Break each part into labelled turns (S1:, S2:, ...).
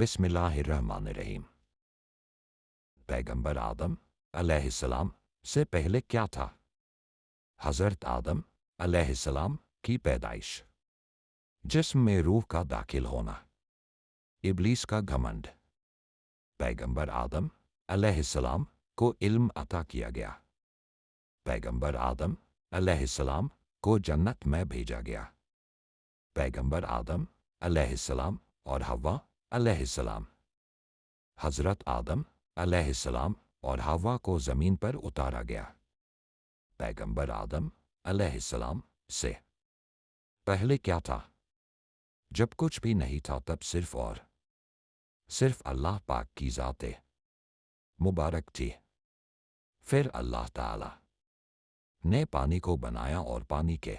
S1: बिस्मिल्लाहिर्रहमानिर्रहीम। पैगंबर आदम अलैहिस्सलाम से पहले क्या था? हज़रत आदम अलैहिस्सलाम की पैदाइश, जिस्म में रूह का दाखिल होना, इब्लीस का घमंड। पैगंबर आदम अलैहिस्सलाम को इल्म अता किया गया। पैगंबर आदम अलैहिस्सलाम को जन्नत में भेजा गया। पैगंबर आदम अलैहिस्सलाम और हव्वा अलैहिस्सलाम, हज़रत आदम अलैहिस्सलाम और हव्वा को ज़मीन पर उतारा गया। पैगंबर आदम अलैहिस्सलाम से पहले क्या था? जब कुछ भी नहीं था तब सिर्फ अल्लाह पाक की ज़ाते मुबारक थी। फिर अल्लाह ताला ने पानी को बनाया और पानी के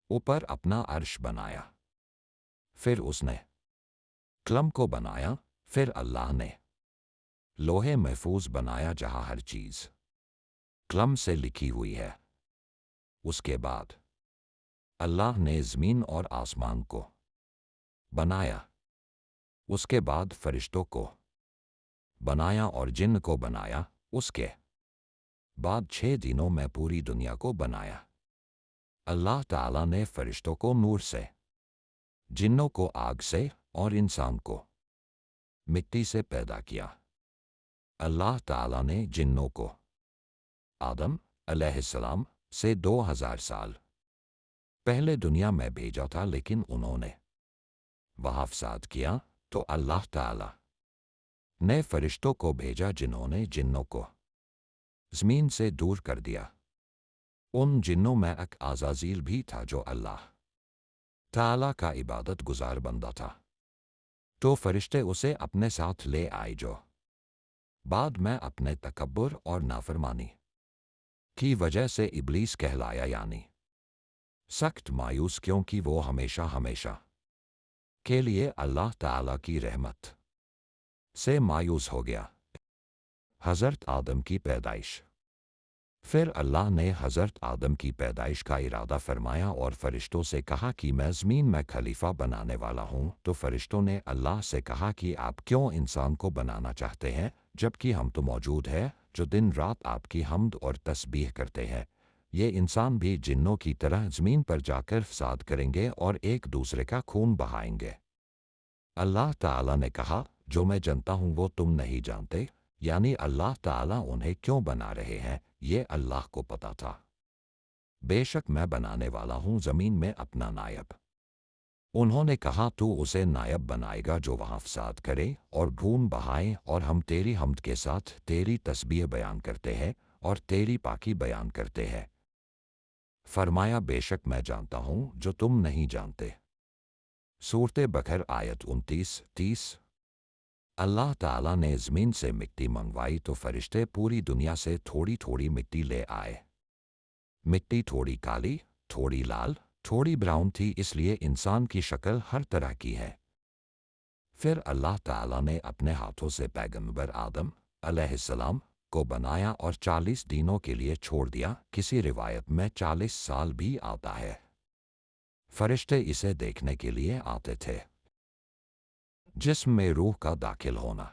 S1: ऊपर अपना अर्श बनाया। फिर उसने कलम को बनाया। फिर अल्लाह ने लोहे महफूज बनाया जहाँ हर चीज़ कलम से लिखी हुई है। उसके बाद अल्लाह ने ज़मीन और आसमान को बनाया। उसके बाद फरिश्तों को बनाया और जिन्न को बनाया। उसके बाद 6 दिनों में पूरी दुनिया को बनाया। अल्लाह ताला ने फरिश्तों को नूर से, जिन्नों को आग से और इंसान को मिट्टी से पैदा किया। अल्लाह ताला ने जिन्नों को आदम अलैहिस्सलाम से 2000 साल पहले दुनिया में भेजा था, लेकिन उन्होंने वहाँ फसाद किया, तो अल्लाह ताला ने फरिश्तों को भेजा जिन्होंने जिन्नों को ज़मीन से दूर कर दिया। उन जिन्नों में एक आज़ाज़ील भी था जो अल्लाह ताला का इबादत गुजार बंदा था। तो फरिश्ते उसे अपने साथ ले आए, जो बाद में अपने तकब्बुर और नाफरमानी की वजह से इब्लीस कहलाया, यानी सख्त मायूस, क्योंकि वो हमेशा हमेशा के लिए अल्लाह ताला की रहमत से मायूस हो गया। हज़रत आदम की पैदाइश। फिर अल्लाह ने हज़रत आदम की पैदाइश का इरादा फरमाया और फरिश्तों से कहा कि मैं ज़मीन में खलीफा बनाने वाला हूँ। तो फरिश्तों ने अल्लाह से कहा कि आप क्यों इंसान को बनाना चाहते हैं, जबकि हम तो मौजूद हैं जो दिन रात आपकी हम्द और तस्बीह करते हैं। ये इंसान भी जिन्नों की तरह ज़मीन पर जाकर फसाद करेंगे और एक दूसरे का खून बहाएंगे। अल्लाह ताला ने कहा, जो मैं जानता हूँ वो तुम नहीं जानते, यानी अल्लाह ताला उन्हें क्यों बना रहे हैं ये अल्लाह को पता था। बेशक मैं बनाने वाला हूँ ज़मीन में अपना नायब। उन्होंने कहा, तू उसे नायब बनाएगा जो वहाँ फसाद करे और खून बहाए, और हम तेरी हम्द के साथ तेरी तस्बीह बयान करते हैं और तेरी पाकी बयान करते हैं। फरमाया, बेशक मैं जानता हूँ जो तुम नहीं जानते। सूरत बकर आयत 29-30। अल्लाह ताला ने ज़मीन से मिट्टी मंगवाई तो फरिश्ते पूरी दुनिया से थोड़ी थोड़ी मिट्टी ले आए। मिट्टी थोड़ी काली, थोड़ी लाल, थोड़ी ब्राउन थी, इसलिए इंसान की शक्ल हर तरह की है। फिर अल्लाह ताला ने अपने हाथों से पैगंबर आदम अलैहिस्सलाम को बनाया और 40 दिनों के लिए छोड़ दिया। किसी रिवायत में 40 साल भी आता है। फरिश्ते इसे देखने के लिए आते थे। जिस्म में रूह का दाखिल होना।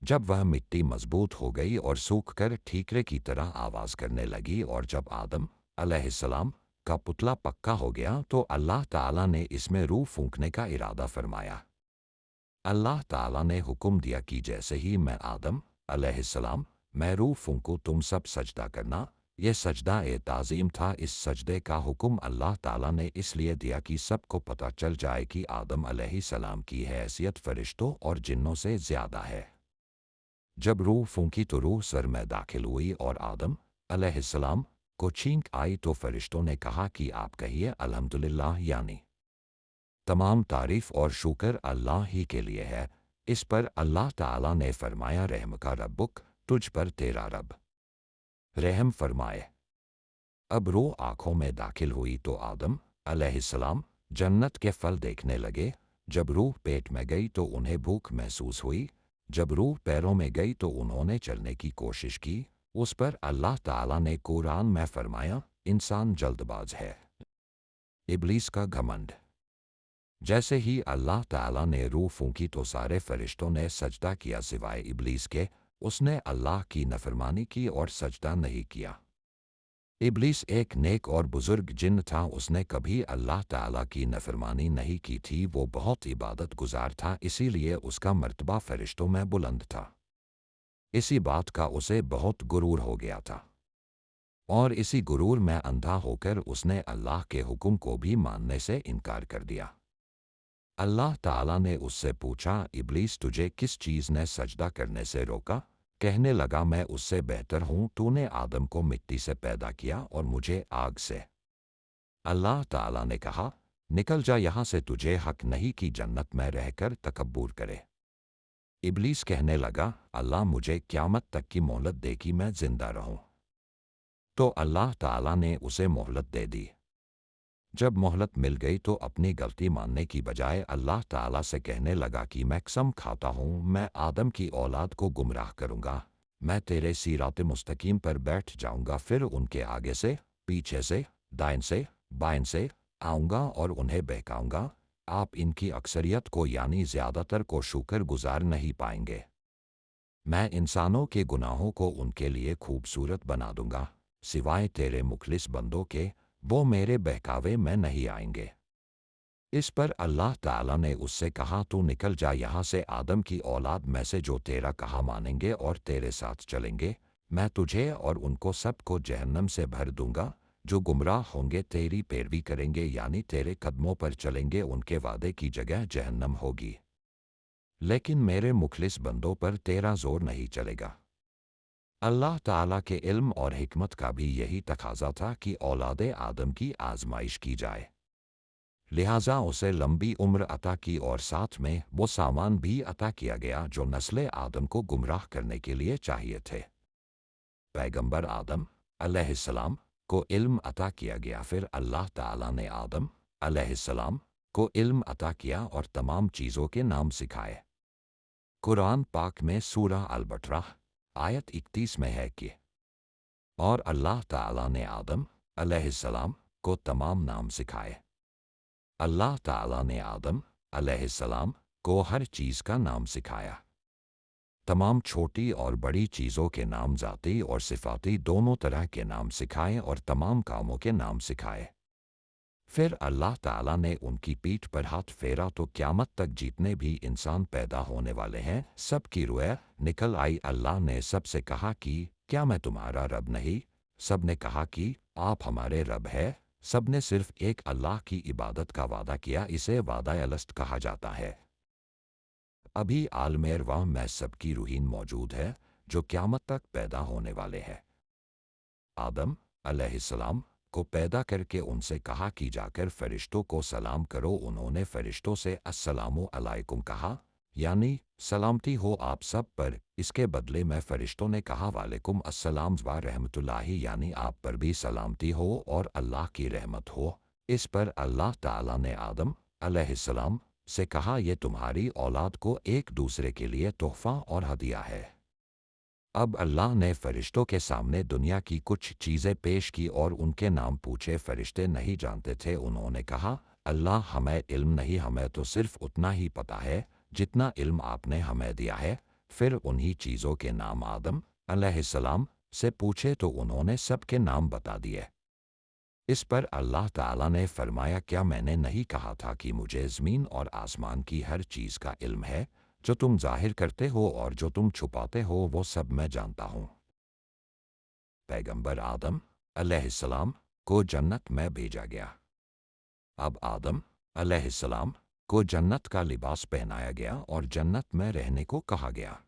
S1: जब वह मिट्टी मजबूत हो गई और सूखकर ठीकरे की तरह आवाज़ करने लगी, और जब आदम अलैहिस्सलाम का पुतला पक्का हो गया, तो अल्लाह ताला ने इसमें रूह फूंकने का इरादा फरमाया। अल्लाह ताला ने हुक्म दिया कि जैसे ही मैं आदम अलैहिस्सलाम मैं रूह फूंकूं, तुम सब सजदा करना। यह सजदा ए ताज़ीम था। इस सजदे का हुक्म अल्लाह ताला ने इसलिए दिया कि सबको पता चल जाए कि आदम अलैहिस्सलाम की हैसियत फरिश्तों और जिन्नों से ज़्यादा है। जब रूह फूंकी तो रूह सर में दाखिल हुई और आदम अलैहिस्सलाम को छींक आई, तो फरिश्तों ने कहा कि आप कहिए अल्हम्दुलिल्लाह, यानी तमाम तारीफ़ और शुक्र अल्लाह ही के लिए है। इस पर अल्लाह ताला ने फरमाया, रहम का रब्बुक, तुझ पर तेरा रब रहम फरमाए। अब रूह आँखों में दाखिल हुई तो आदम अलैहिस्सलाम जन्नत के फल देखने लगे। जब रूह पेट में गई तो उन्हें भूख महसूस हुई। जब रूह पैरों में गई तो उन्होंने चलने की कोशिश की। उस पर अल्लाह ताला ने कुरान में फरमाया, इंसान जल्दबाज है। इब्लीस का घमंड। जैसे ही अल्लाह ताला ने रूह फूंकी तो सारे फरिश्तों ने सजदा किया सिवाय इब्लीस के। उसने अल्लाह की नफरमानी की और सजदा नहीं किया। इब्लीस एक नेक और बुजुर्ग जिन्न था। उसने कभी अल्लाह ताला की नफरमानी नहीं की थी। वो बहुत इबादत गुजार था, इसीलिए उसका मर्तबा फरिश्तों में बुलंद था। इसी बात का उसे बहुत गुरूर हो गया था और इसी गुरूर में अंधा होकर उसने अल्लाह के हुक्म को भी मानने से इनकार कर दिया। अल्लाह ताला ने उससे पूछा, इब्लीस तुझे किस चीज़ ने सजदा करने से रोका? कहने लगा, मैं उससे बेहतर हूँ। तूने आदम को मिट्टी से पैदा किया और मुझे आग से। अल्लाह ताला ने कहा, निकल जा यहाँ से, तुझे हक नहीं कि जन्नत में रहकर तकब्बुर करे। इब्लीस कहने लगा, अल्लाह मुझे क़यामत तक की मोहलत दे कि मैं जिंदा रहूं। तो अल्लाह ताला ने उसे मोहलत दे दी। जब मोहलत मिल गई तो अपनी गलती मानने की बजाय अल्लाह ताला से कहने लगा कि मैं कसम खाता हूँ, मैं आदम की औलाद को गुमराह करूँगा। मैं तेरे सीरात मुस्तकीम पर बैठ जाऊँगा, फिर उनके आगे से, पीछे से, दाएं से, बाएं से आऊँगा और उन्हें बहकाऊँगा। आप इनकी अक्सरियत को यानी ज़्यादातर को शुक्र गुजार नहीं पाएंगे। मैं इंसानों के गुनाहों को उनके लिए खूबसूरत बना दूँगा, सिवाय तेरे मुखलिस बंदों के, वो मेरे बहकावे में नहीं आएंगे। इस पर अल्लाह ताला ने उससे कहा, तू निकल जा यहाँ से, आदम की औलाद में से जो तेरा कहा मानेंगे और तेरे साथ चलेंगे, मैं तुझे और उनको सबको जहन्नम से भर दूंगा। जो गुमराह होंगे तेरी पैरवी करेंगे यानी तेरे कदमों पर चलेंगे, उनके वादे की जगह जहन्नम होगी। लेकिन मेरे मुखलिस बंदों पर तेरा जोर नहीं चलेगा। अल्लाह ताला के इल्म और हिकमत का भी यही तकाजा था कि औलादे आदम की आजमाइश की जाए, लिहाजा उसे लंबी उम्र अता की और साथ में वो सामान भी अता किया गया जो नस्ले आदम को गुमराह करने के लिए चाहिए थे। पैगंबर आदम अलैहिस्सलाम को इल्म अता किया गया, फिर अल्लाह ताला ने आदम अलैहिस्सलाम को इल्म अता किया और तमाम चीज़ों के नाम सिखाए। कुरान पाक में सूरह अल-बकरा आयत 31 में है कि और अल्लाह ताला ने आदम अलैहिस्सलाम को तमाम नाम सिखाए। अल्लाह ताला ने आदम अलैहिस्सलाम को हर चीज़ का नाम सिखाया। तमाम छोटी और बड़ी चीज़ों के नाम, ज़ाती और सिफाती दोनों तरह के नाम सिखाए और तमाम कामों के नाम सिखाए। फिर अल्लाह ताला ने उनकी पीठ पर हाथ फेरा तो क़यामत तक जितने भी इंसान पैदा होने वाले हैं सब की रूह निकल आई। अल्लाह ने सबसे कहा कि क्या मैं तुम्हारा रब नहीं? सब ने कहा कि आप हमारे रब है। सब ने सिर्फ एक अल्लाह की इबादत का वादा किया, इसे वादा अलस्त कहा जाता है। अभी आलमेर वाह में सबकी रूहीन मौजूद है जो क़यामत तक पैदा होने वाले हैं। आदम अलैहिस्सलाम को पैदा करके उनसे कहा कि जाकर फरिश्तों को सलाम करो। उन्होंने फरिश्तों से अस्सलामु अलैकुम कहा, यानी सलामती हो आप सब पर। इसके बदले में फरिश्तों ने कहा वालेकुम अस्सलाम व रहमतुल्लाहि, यानी आप पर भी सलामती हो और अल्लाह की रहमत हो। इस पर अल्लाह ताला ने आदम अलैहिस्सलाम से कहा, ये तुम्हारी औलाद को एक दूसरे के लिए तोहफा और हदिया है। अब अल्लाह ने फरिश्तों के सामने दुनिया की कुछ चीज़ें पेश की और उनके नाम पूछे। फरिश्ते नहीं जानते थे। उन्होंने कहा, अल्लाह हमें इल्म नहीं, हमें तो सिर्फ उतना ही पता है जितना इल्म आपने हमें दिया है। फिर उन्हीं चीज़ों के नाम आदम अलैहिस्सलाम से पूछे तो उन्होंने सबके नाम बता दिए। इस पर अल्लाह ताला ने फरमाया, क्या मैंने नहीं कहा था कि मुझे ज़मीन और आसमान की हर चीज़ का इल्म है? जो तुम जाहिर करते हो और जो तुम छुपाते हो वो सब मैं जानता हूँ। पैगंबर आदम अलैहिस्सलाम को जन्नत में भेजा गया। अब आदम अलैहिस्सलाम को जन्नत का लिबास पहनाया गया और जन्नत में रहने को कहा गया।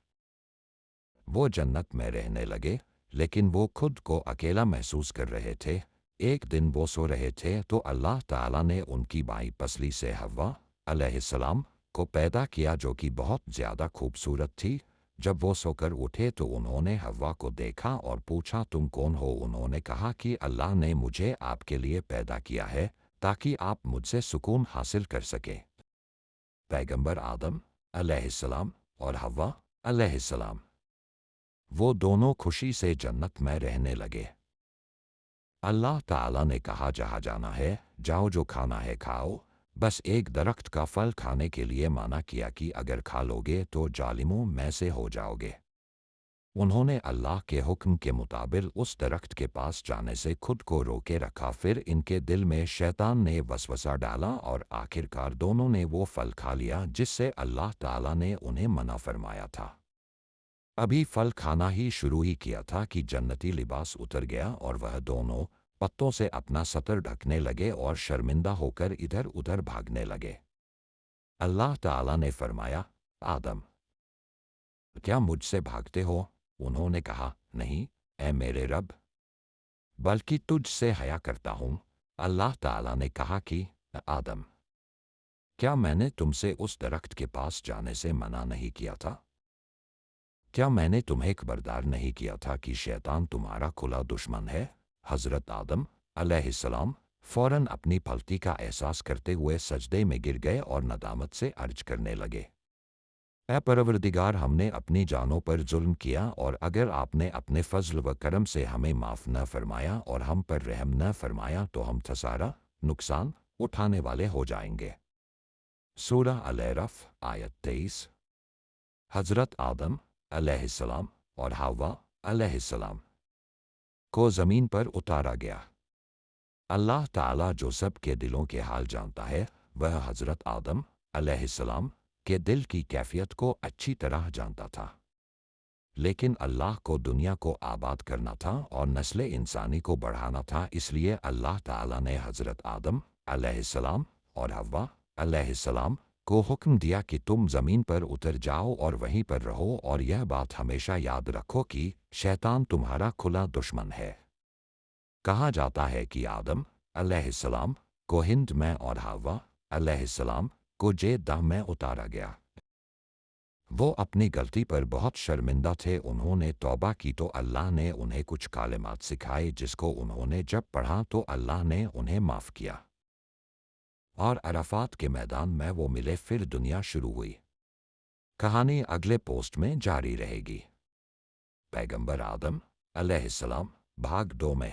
S1: वो जन्नत में रहने लगे, लेकिन वो खुद को अकेला महसूस कर रहे थे। एक दिन वो सो रहे थे तो अल्लाह ताला ने उनकी बाईं पसली से हव्वा अलैहिस्सलाम को पैदा किया जो कि बहुत ज़्यादा खूबसूरत थी। जब वो सोकर उठे तो उन्होंने हव्वा को देखा और पूछा, तुम कौन हो? उन्होंने कहा कि अल्लाह ने मुझे आपके लिए पैदा किया है ताकि आप मुझसे सुकून हासिल कर सके। पैगंबर आदम अलैहिस्सलाम और हव्वा अलैहिस्सलाम वो दोनों खुशी से जन्नत में रहने लगे। अल्लाह ताला ने कहा, जहाँ जाना है जाओ, जो खाना है खाओ, بس ایک درخت کا پھل کھانے کے لیے منع کیا کہ اگر کھا لوگے تو ظالموں میں سے ہو جاؤ گے۔ انہوں نے اللہ کے حکم کے مطابق اس درخت کے پاس جانے سے خود کو روکے رکھا، پھر ان کے دل میں شیطان نے وسوسہ ڈالا اور آخرکار دونوں نے وہ پھل کھا لیا جس سے اللہ تعالیٰ نے انہیں منع فرمایا تھا۔ ابھی پھل کھانا ہی شروع ہی کیا تھا کہ جنتی لباس اتر گیا اور وہ دونوں پتوں سے اپنا سطر ڈھکنے لگے اور شرمندہ ہو کر ادھر ادھر بھاگنے لگے۔ اللہ تعالیٰ نے فرمایا، آدم، کیا مجھ سے بھاگتے ہو؟ انہوں نے کہا، نہیں اے میرے رب، بلکہ تجھ سے حیا کرتا ہوں۔ اللہ تعالیٰ نے کہا کہ آدم، کیا میں نے تم سے اس درخت کے پاس جانے سے منع نہیں کیا تھا؟ کیا میں نے تمہیں خبردار نہیں کیا تھا کہ شیطان تمہارا کھلا دشمن ہے؟ حضرت آدم علیہ السلام فوراً اپنی غلطی کا احساس کرتے ہوئے سجدے میں گر گئے اور ندامت سے عرض کرنے لگے، اے پروردگار، ہم نے اپنی جانوں پر ظلم کیا، اور اگر آپ نے اپنے فضل و کرم سے ہمیں معاف نہ فرمایا اور ہم پر رحم نہ فرمایا تو ہم خسارہ نقصان اٹھانے والے ہو جائیں گے۔ سورہ الاعراف آیت 23۔ حضرت آدم علیہ السلام اور حوا علیہ السلام کو زمین پر اتارا گیا۔ اللہ تعالیٰ جو سب کے دلوں کے حال جانتا ہے، وہ حضرت آدم علیہ السلام کے دل کی کیفیت کو اچھی طرح جانتا تھا، لیکن اللہ کو دنیا کو آباد کرنا تھا اور نسل انسانی کو بڑھانا تھا، اس لیے اللہ تعالیٰ نے حضرت آدم علیہ السلام اور حوا علیہ السلام کو حکم دیا کہ تم زمین پر اتر جاؤ اور وہیں پر رہو، اور یہ بات ہمیشہ یاد رکھو کہ شیطان تمہارا کھلا دشمن ہے۔ کہا جاتا ہے کہ آدم علیہ السلام کو ہند میں اور حوا علیہ السلام کو جدہ میں اتارا گیا۔ وہ اپنی غلطی پر بہت شرمندہ تھے، انہوں نے توبہ کی تو اللہ نے انہیں کچھ کلمات سکھائے جس کو انہوں نے جب پڑھا تو اللہ نے انہیں معاف کیا، اور عرفات کے میدان میں وہ ملے، پھر دنیا شروع ہوئی۔ کہانی اگلے پوسٹ میں جاری رہے گی۔ پیغمبر آدم علیہ السلام بھاگ 2 میں۔